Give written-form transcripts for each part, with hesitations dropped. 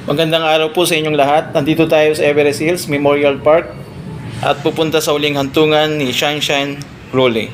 Magandang araw po sa inyong lahat. Nandito tayo sa Everest Hills Memorial Park at pupunta sa uling hantungan ni Sunshine Crowley.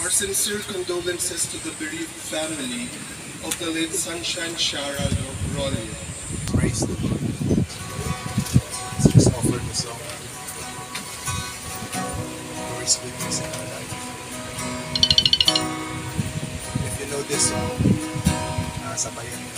Our sincere condolences to the bereaved family of the late Sunshine Shara Rolly. Praise the Lord. Let's just offer the song. Lord's goodness in our life. If you know this song, sabayan nyo.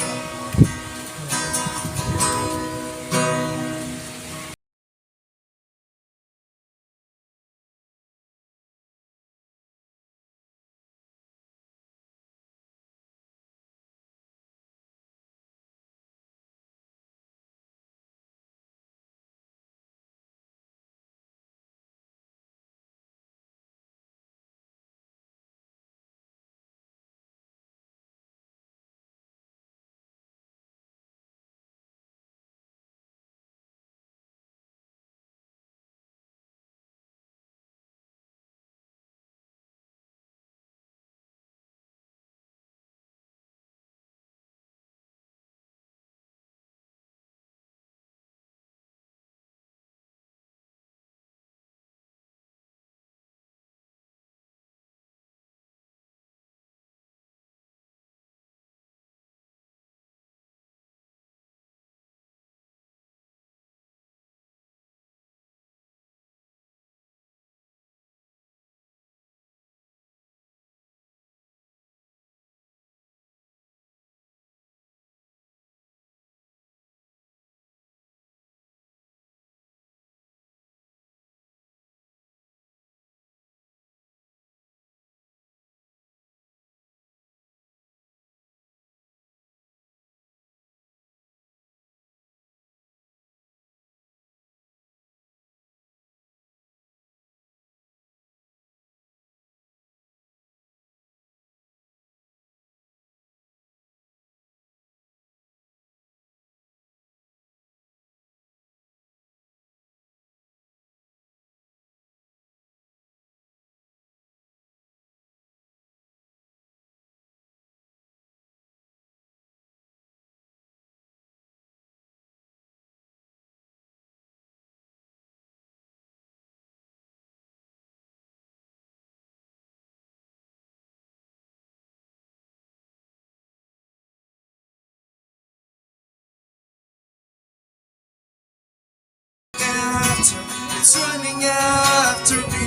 It's running after me.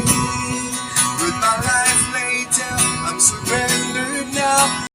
With my life laid down, I'm surrendered now.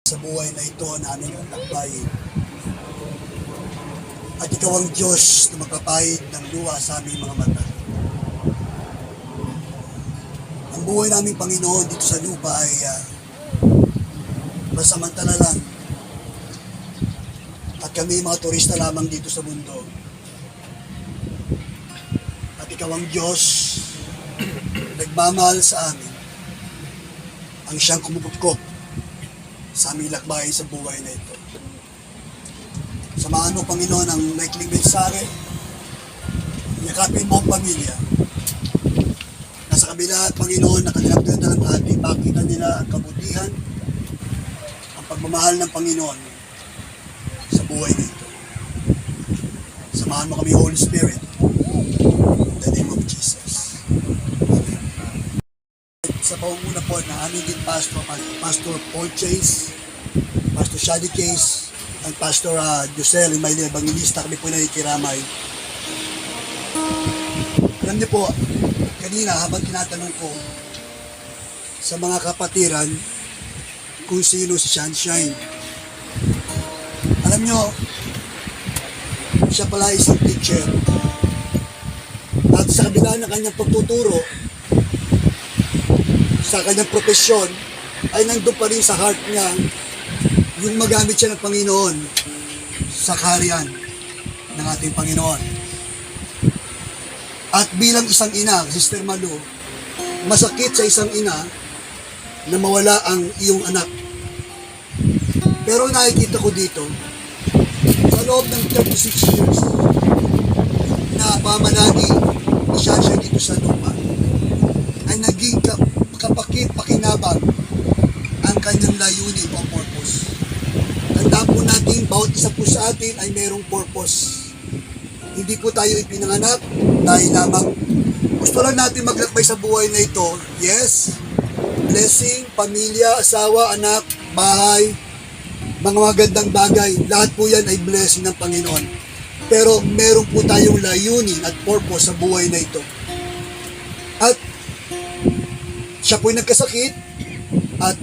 sa buhay na ito na aming lakbayin. At ikaw ang Diyos na magpapahid ng luha sa aming mga mata. Ang buhay naming Panginoon dito sa lupa ay masamantala lang. At kami mga turista lamang dito sa mundo. At ikaw ang Diyos nagmamahal sa amin. Ang siyang kumupukop sa aming lakbayin sa buhay na ito. Samahan mo, Panginoon, ang maikling mensahe. Yakapin mo ang pamilya. Nasa kabila, Panginoon, na kanilang pinadalang ating makita nila ang kabutihan, ang pagmamahal ng Panginoon sa buhay na ito. Samahan mo kami, Holy Spirit. In the name of Jesus. Sa pangunguna po na aming din Pastor Paul Chase, Pastor Shady Case, at Pastor Josel Imayle Evangelista, kami po nakikiramay. Alam niyo po, kanina habang tinatanong ko sa mga kapatiran kung sino si Sunshine, alam niyo, siya pala isang teacher. At sa kabila ng kanyang pagtuturo, sa kanyang profesyon, ay nandun pa rin sa heart niya yung magamit siya ng Panginoon sa kaharian ng ating Panginoon. At bilang isang ina, Sister Malu, masakit sa isang ina na mawala ang iyong anak. Pero nakikita ko dito, sa loob ng 36 years na pamanagi ni siya dito sa lupa, ay naging pakinabang ang kanyang layunin o purpose. Tandaan po natin, bawat isa po sa atin ay mayroong purpose. Hindi po tayo ipinanganak dahil lamang gusto lang natin maglakbay sa buhay na ito. Yes, blessing, pamilya, asawa, anak, bahay, mga magandang bagay, lahat po yan ay blessing ng Panginoon. Pero meron po tayong layunin at purpose sa buhay na ito. At siya po'y nagkasakit at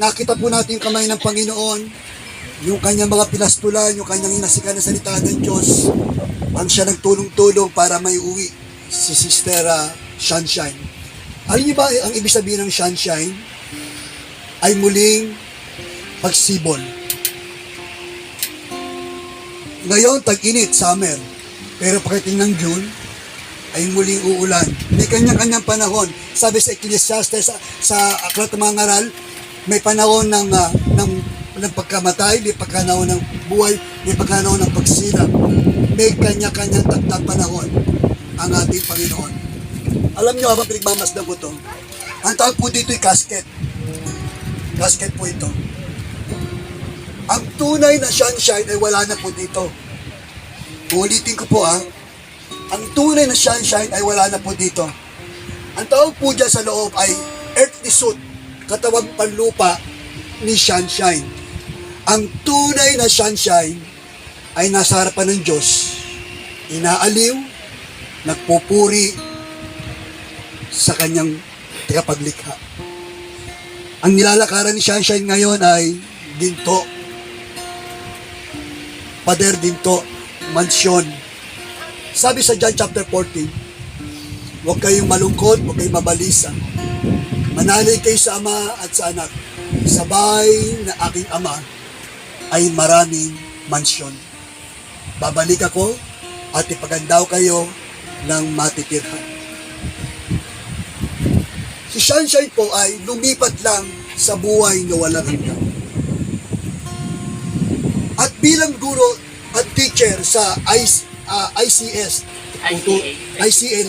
nakita po natin yung kamay ng Panginoon, yung kanyang mga pinastulan, yung kanyang inasikan na salita ng Diyos, ang siya nagtulong-tulong para may uwi si Sister Sunshine. Alam niyo ba ang ibig sabihin ng Sunshine? Ay muling pagsibol. Ngayon, tag-init, summer. Pero pagdating ng June, ay muling uulan. May kanyang-kanyang panahon. Sabi sa Ecclesiastes, sa Aklat ng mga Ngaral, may panahon ng pagkamatay, may panahon ng buhay, may panahon ng pagsilap. May kanya-kanyang takdang panahon ang ating Panginoon. Alam niyo, habang pinagmamasdan ko ito, ang tawag po dito ay casket. Casket po ito. Ang tunay na sunshine ay wala na po dito. Ulitin ko po ang tunay na sunshine ay wala na po dito. Ang tawag po dyan sa loob ay earthly suit, katawang panlupa ni sunshine. Ang tunay na sunshine ay nasa harapan ng Diyos, inaaliw, nagpupuri sa kanyang tagapaglikha. Ang nilalakaran ni sunshine ngayon ay ginto, pader ginto, mansyon. Sabi sa John chapter 14, huwag kayong malungkot, huwag kayong mabalisa. Manalig kayo sa Ama at sa Anak. Sa bahay na aking Ama ay maraming mansyon. Babalik ako at ipagandaw kayo ng matitirhan. Si Sunshine po ay lumipat lang sa buhay na walang hanggan. At bilang guro at teacher sa ICA,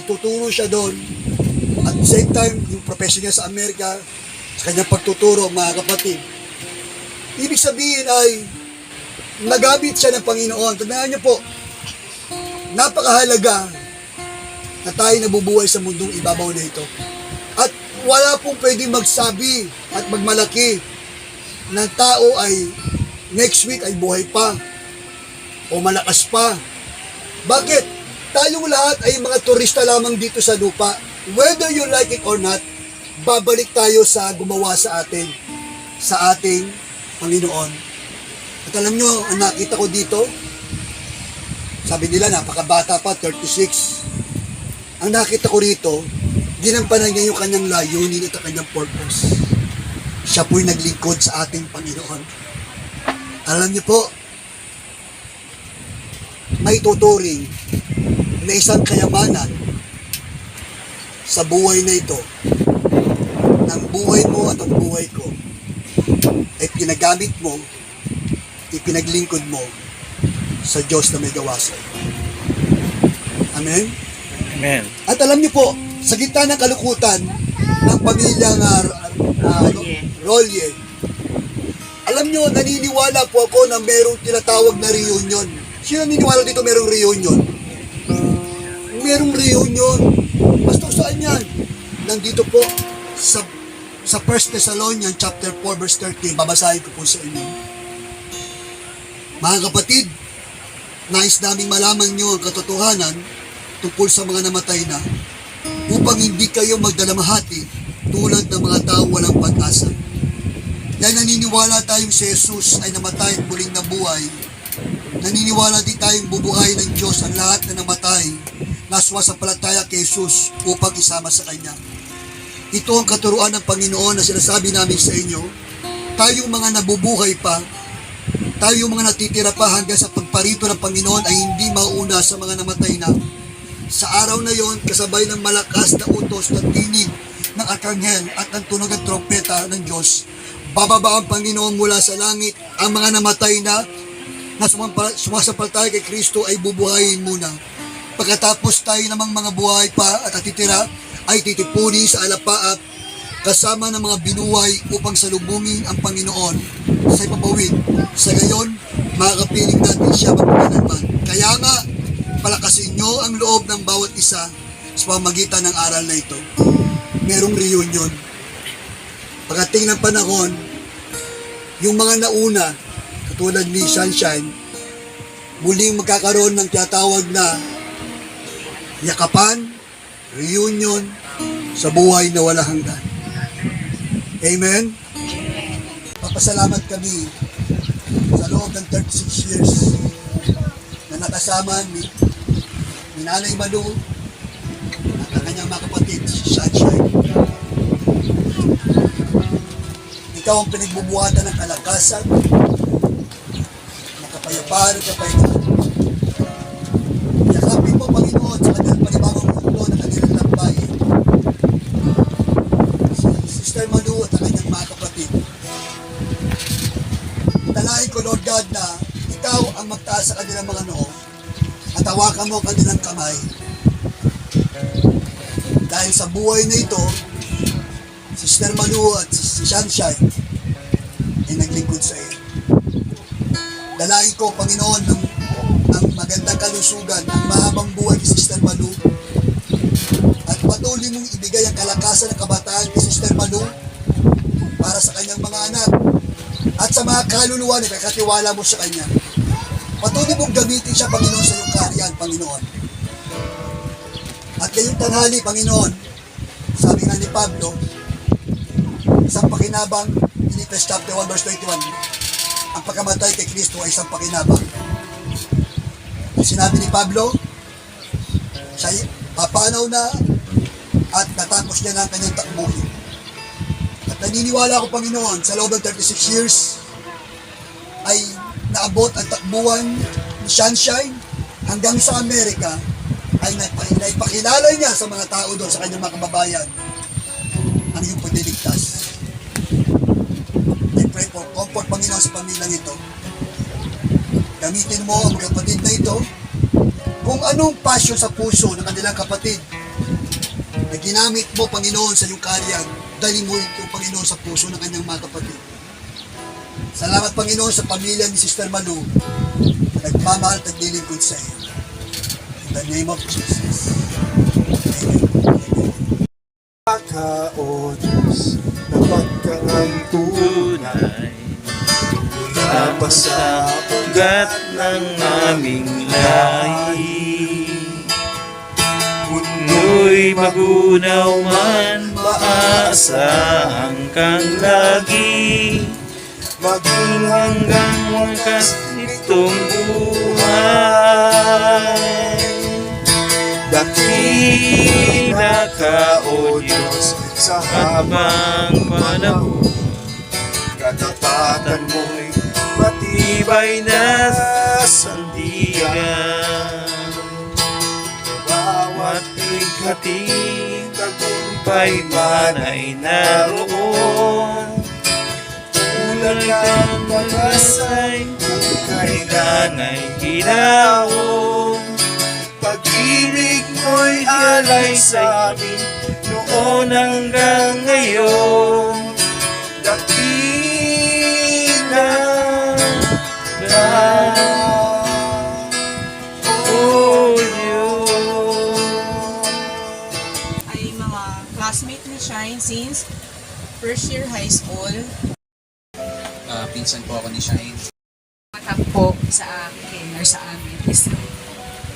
tuturo siya doon. At the same time, yung profession niya sa Amerika, sa kanyang pagtuturo, mga kapatid. Ibig sabihin ay, nagamit siya ng Panginoon. Tandaan niyo po, napakahalaga na tayo nabubuhay sa mundong ibabaw na ito. At wala pong pwedeng magsabi at magmalaki ng tao ay next week ay buhay pa o malakas pa. Bakit? Tayong lahat ay mga turista lamang dito sa lupa. Whether you like it or not, babalik tayo sa gumawa sa atin, sa ating Panginoon. At alam nyo, ang nakita ko dito, sabi nila, napakabata pa, 36. Ang nakita ko rito, ginampanan niya yung kanyang layunin at ang kanyang purpose. Siya po'y naglingkod sa ating Panginoon. Alam niyo po, may tuturing na isang kayamanan sa buhay na ito, ng buhay mo at ang buhay ko, ay pinagamit mo, ipinaglingkod mo sa Diyos na may gawa sa iyo. Amen? Amen. At alam niyo po, sa gitna ng kalukutan ng pamilyang Rolye, alam niyo, naniniwala po ako na merong tinatawag na reunion. Sino naniniwala dito merong reunion? Merong reunion. Pastor, saan yan? Nandito po sa 1 Thessalonians chapter 4 verse 13. Babasahin ko po sa inyo. Mga kapatid, nais naming malaman niyo ang katotohanan tungkol sa mga namatay na upang hindi kayo magdalamhati tulad ng mga tao walang pag-asa. Dahil naniniwala tayong si Jesus ay namatay at muling nabuhay, naniniwala din tayong bubuhay ng Diyos ang lahat na namatay na sumasampalataya kay Jesus upang isama sa Kanya. Ito ang katuruan ng Panginoon na sinasabi namin sa inyo, tayong mga nabubuhay pa, tayong mga natitira pa hanggang sa pagparito ng Panginoon ay hindi mauna sa mga namatay na. Sa araw na yon, kasabay ng malakas na utos ng tinig ng arkanghel at ng tunog ng trompeta ng Diyos, bababa ang Panginoon mula sa langit. Ang mga namatay na sumasampalataya kay Kristo ay bubuhayin muna. Pagkatapos tayo namang mga buhay pa at natitira ay titipuni sa alapaap kasama ng mga binuhay upang salubungin ang Panginoon sa ipapawid. Sa gayon, makakapiling natin siya magpapalagman. Kaya nga, palakasin nyo ang loob ng bawat isa sa pamagitan ng aral na ito. Merong reunion. Pagdating ng panahon, yung mga nauna, katulad ni Sunshine, muling magkakaroon ng tinatawag na yakapan, reunion, sa buhay na walang hanggan. Amen? Papasalamat kami sa loob ng 36 years na nakasama ni Nanay Malu at ang kanyang mga kapatid, si Sunshine. Ikaw ang pinagbubuhatan ng kalakasan, ng kapayapaan at kapayapaan. Yakapin mo, Panginoon, sa kanilang panibagong mundo na kanilang lakbayin. Si Sister Malu at ang kanyang mga kapatid. Italain ko, Lord God, na ikaw ang magtaas sa kanilang mga noo at hawakan mo kanilang kamay. Dahil sa buhay na ito, Sister Malu at si Sunshine ay naglingkod sa iyo. Dalain ko, Panginoon, ng magandang kalusugan, ng mahabang buhay ni Sister Malu, at patuloy mong ibigay ang kalakasan ng kabataan ni Sister Malu para sa kanyang mga anak at sa mga kaluluwa na kakatiwala mo sa kanya. Patuloy mong gamitin siya, Panginoon, sa iyong kaharian, Panginoon. At ngayong tanghali, Panginoon, sabi nga ni Pablo, isang pakinabang, Philippians chapter 1 verse 21, ang pagkamatay kay Kristo ay isang pakinabang. Sinabi ni Pablo, siya papanaw na at natapos niya na ang kanyang takbuhin. At naniniwala ko, Panginoon, sa loob ng 36 years ay naabot ang takbuhan ni Sunshine hanggang sa Amerika, ay naipakilala niya sa mga tao doon, sa kanyang mga kababayan, ang iyong pagliligtas. I pray for comfort, Panginoon, sa pamilyang ito. Gamitin mo ang mga kapatid na ito kung anong passion sa puso ng kanilang kapatid na ginamit mo, Panginoon, sa iyong kaharian. Dali mo ito, Panginoon, sa puso ng kanyang mga kapatid. Salamat, Panginoon, sa pamilya ni Sister Malu na nagmamahal at naglilingkod sa iyo. In the name of Jesus. Amen. O Diyos, na pagkakantunay Tapos sa ugat ng aming lahi, mundo'y magunaw man, maasahang kang lagi. maging hanggang wakas itong buhay. Dakila ka, O Diyos, sa habang panahon. Katapatan mo'y matibay na sandigan. Bawat likhati, tagumpay man ay naroon. Tulad ng pag-asay, kung kailan ay hinahon. Pag-ibig mo'y alay sa amin, noon hanggang ngayon. Dakila ka, O Diyos. Ay mga classmate ni Shine since first year high school. Pinsan po ako ni Shine. Matap po sa akin or sa amin is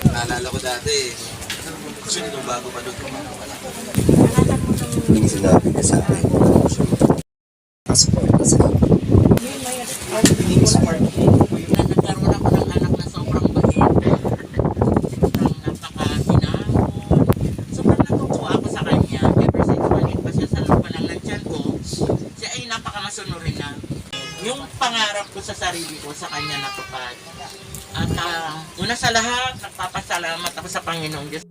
Naalala ko dati, actually nung bago pa doon, wala. nalala mo nung Yung sinabi niya sa akin. Passport kasi. yun may na nagkaroon ako ng anak na sobrang bait. Sobrang napakahinahon. Sobrang natutuwa ako sa kanya. Ever since maliit pa siya sa loob pa lang ng tiyan ko, siya ay napakamasonorin na. Yung pangarap ko sa sarili ko, sa kanya natupad. At una sa lahat, nagpapasalamat ako sa Panginoong Diyos.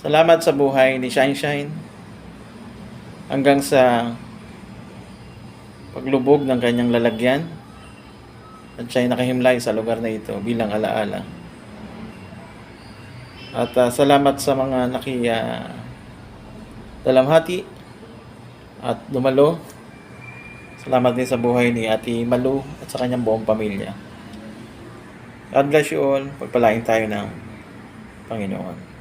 Salamat sa buhay ni Shine Shine hanggang sa paglubog ng kanyang lalagyan at siya ay nakahimlay sa lugar na ito bilang alaala. At salamat sa mga dalamhati at dumalo Salamat din sa buhay ni Ate Malu at sa kanyang buong pamilya. God bless you all. Pagpalain tayo ng Panginoon.